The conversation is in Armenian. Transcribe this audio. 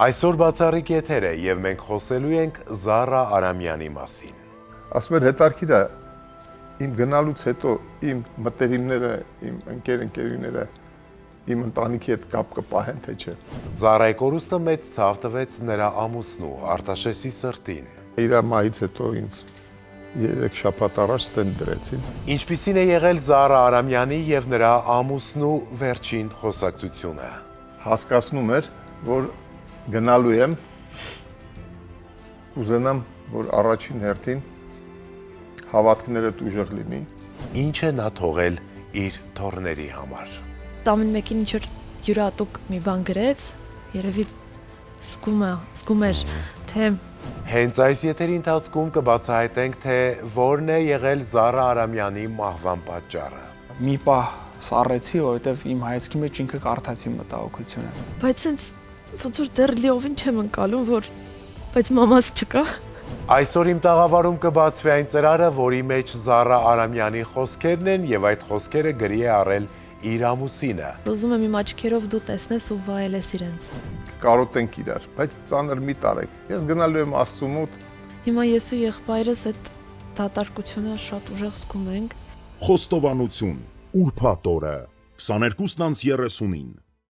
Այսօր բացառիկ եթեր է եւ մենք խոսելու ենք Զարա Արամյանի մասին։ Ասում էր հետարքիր է իմ գնալուց հետո իմ մտերիմները, իմ ընկերները իմ ընտանիքի հետ կապ կպահեն թե չէ։ Զարայի կորուստը մեծ ցավ տվեց նրա ամուսնու Արտաշեսի սրտին։ Իր մայից հետո ինձ 3 շաբաթ առաջ ստենտ դրեցին։ Ինչպիսին է եղել Զարա Արամյանի եւ նրա ամուսնու վերջին խոսակցությունը։ Հասկացնում էր, որ գնալու եմ, ուզենամ, որ առաջին հերթին հավատքներդ ուժեղ լինի։ Ինչ է նա թողել իր թոռների համար։ Տամին մեկին ինչ-որ յուրատուկ մի բան գրեց, երևի զգում էր, թե Հենց այս եթերի ընթացքում կբացահայտենք, թե որն է եղել Զարա Արամյանի մահվան պատճառը։ Մի պահ սառեցի, որովհետև իմ հայացքի մեջ ինքը կարդացի մտահոգությունը։ բայց ինձ ոնց որ դեռ լիովին չեմ ընկալում, որ բայց մամաս չկա։ Այսօր իմ տաղավարում կբացվի այն ծրարը, որի մեջ Զարա Արամյանի խոսքերն են եւ այդ խոսքերը գրի է առել իր ամուսինը։ Ուզում եմ իմ աչքերով դու տեսնես ու վայելես իրենց։ Կարոտենք իրար, բայց ծանր մի տարեք։ Ես գնալու եմ Աստծու մոտ։ Հիմա ես ու եղբայրս այդ դատարկությունը շատ ուժեղ զգում ենք։ Խոստովանություն, ուրբաթ օրը, 22:30-ին